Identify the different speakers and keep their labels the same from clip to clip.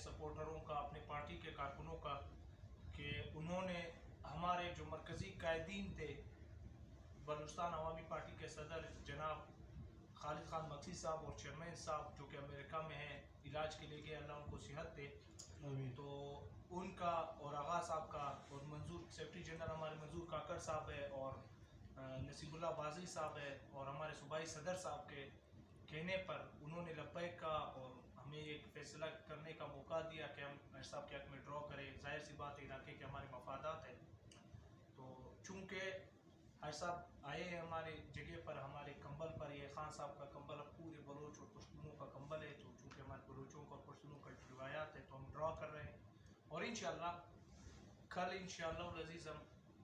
Speaker 1: सपोर्टरों का, अपने पार्टी के कारकुनों का कि उन्होंने हमारे जो मरकज़ी कायदीन थे, बलूचिस्तान अवामी पार्टी के सदर जनाब खालिद खान मक्सी साहब और चेयरमैन साहब जो कि अमेरिका में हैं, इलाज के लिए गए, अल्लाह उनको सेहत दे, तो उनका और आगा साहब का और मंजूर सेक्रेटरी जनरल हमारे मंजूर काकड़ साहब है और नसीबुल्लाह बाजी साहब है और हमारे सूबाई सदर साहब के कहने पर उन्होंने लब्बैक का और हमें एक फैसला करने का मौका दिया कि हम साहब के हक में ड्रॉ करें। जाहिर सी बात है, इलाके के हमारे मफादात हैं, तो चूँकि हर साहब आए हैं हमारे जगह पर, हमारे कंबल पर, ये खान साहब का कंबल अब पूरे बलोच और पश्तूनों का कंबल है, तो चूँकि हमारे बलोचों का पश्तूनों का रिवायात है तो हम ड्रॉ कर रहे हैं। और इंशाअल्लाह कल इंशाअल्लाह अज़ीज़ हम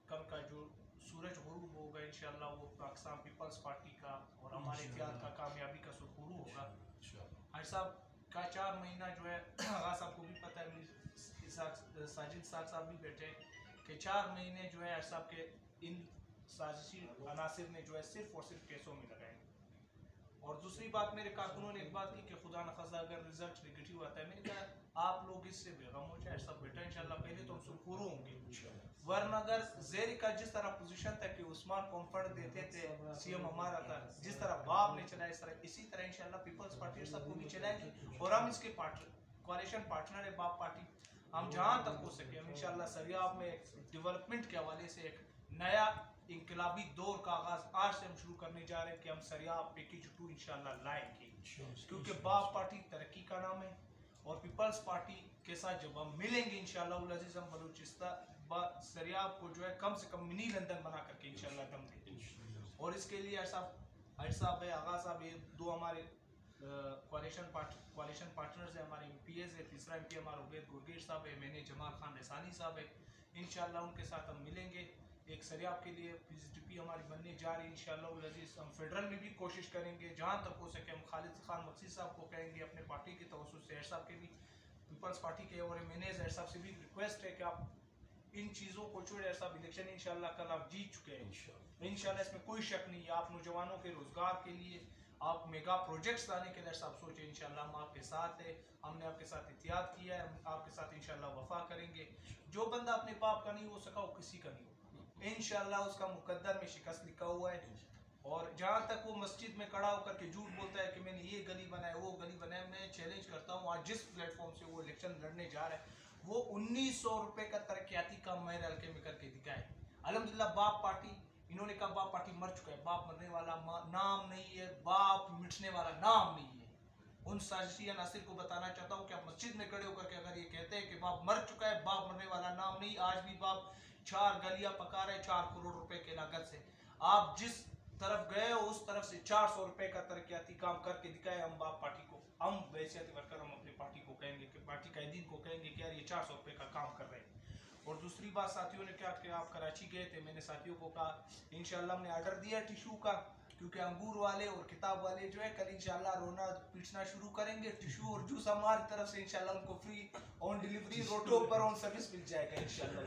Speaker 1: कल का जो सूरज गुरूब होगा इंशाअल्लाह वो पाकिस्तान पीपल्स पार्टी का और हमारे इत्तेहाद का कामयाबी का सुरखुरू होगा। हर साहब का 4 महीना जो है आगा साहब को भी पता है, साजिद साहब भी बैठे कि 4 महीने जो है हर साहब के इन साजिशी अनासिर ने जो है सिर्फ और सिर्फ केसों में लगाए। और दूसरी बात, मेरे कारकुनों ने एक बात की कि खुदा न खासा अगर रिजल्ट नेगेटिव आता है, मैंने कहा आप लोग इससे बेगम हो जाए, सब बेटा इंशाल्लाह पहले तो हम सुरखुरू होंगे, वरना अगर ज़ेरी का जिस तरह पोजीशन था कि उस्मान कॉम्फर्ट देते थे, सीएम हमारा था, जिस तरह बाप ने चलाया इस तरह इसी तरह इंशाल्लाह पीपल्स पार्टी सबको भी चलाएगी और हम इसके कोalition पार्टनर है बाप पार्टी। हम जहाँ तक हो सके हम इंशाल्लाह सरियाब में डेवलपमेंट के हवाले से एक नया इनकलाबी दौर का आगाज आज से हम शुरू करने जा रहे हैं कि हम सरियाब पैकेज 2 इंशाल्लाह लाएंगे, क्योंकि बाप पार्टी तरक्की का नाम है और पीपल्स पार्टी के साथ जब हम मिलेंगे इंशाल्लाह अज़ीज़ हम बलूचिस्तान सरियाब को जो है कम से कम मिनी लंदन बना करके इंशाल्लाह दम देंगे। और इसके लिए हर साहब है, आगा साहब, ये 2 हमारे कोalition पार्टनर्स है, हमारे MPs है, तीसरा MP हमारा उबैद गुरगेर साहब है, मैंने जमाल खान रसानी साहब है, इंशाल्लाह उनके साथ हम मिलेंगे। एक सरियाब के लिए PCTP हमारी बनने जा रही है इंशाल्लाह अज़ीज़। हम फेडरल में भी कोशिश करेंगे जहाँ तक हो सके, हम खालिद खान मक्सी साहब को कहेंगे अपने पार्टी के तवज्जुह से, साहब के भी पीपल्स पार्टी के और मैनेजर साहब से भी रिक्वेस्ट है कि आप इन चीज़ों को छोड़े। साहब इलेक्शन इंशाल्लाह कल आप जीत चुके हैं इंशाल्लाह, इसमें कोई शक नहीं है। आप नौजवानों के रोजगार के लिए, आप मेगा प्रोजेक्ट्स लाने के लिए साहब सोचे, इंशाल्लाह हम आपके साथ है, हमने आपके साथ इत्तेहाद किया है, हम आपके साथ इंशाल्लाह वफा करेंगे। जो बंदा अपने बाप का नहीं हो सका वो किसी का नहीं होगा इंशाल्लाह, उसका मुकद्दर में शिकस्त लिखा हुआ है। और जहाँ तक वो मस्जिद में खड़ा होकर के झूठ बोलता है कि मैंने ये गली बनाया वो गली बनाया, मैं चैलेंज करता हूँ आज जिस प्लेटफॉर्म से वो इलेक्शन लड़ने जा रहा है वो 1900 रुपये का तरक्याती काम मेरे हल्के में करके दिखाए। अल्हम्दुलिल्लाह बाप पार्टी, इन्होंने कहा बाप पार्टी मर चुका है, बाप मरने वाला नाम नहीं है, बाप मिटने वाला नाम नहीं है। उन साजिशी अनासिर को बताना चाहता हूँ कि आप मस्जिद में खड़े होकर के अगर ये कहते हैं कि बाप मर चुका है, बाप मरने वाला नाम नहीं, आज भी बाप 4 गलियां पका रहे 4 करोड़ रुपए के लागत से। आप जिस तरफ गए हो उस तरफ से 400 रुपए का तरक्याती काम करके दिखाए। हम बाप पार्टी को, हम बैसियत वर्कर, हम अपनी पार्टी को कहेंगे कि पार्टी कायदीन को कहेंगे कि यार ये 400 रुपए का काम कर रहे हैं। और दूसरी बात, साथियों ने क्या कि आप कराची गए थे, मैंने साथियों को कहा इंशाल्लाह हमने ऑर्डर दिया टिशू का, क्योंकि अंगूर वाले और किताब वाले जो है कल इंशाल्लाह रोना पीटना शुरू करेंगे। टिशू और जूस हमारी तरफ से इंशाल्लाह उनको फ्री ऑन डिलीवरी रोटो पर ऑन सर्विस मिल जाएगा इंशाल्लाह।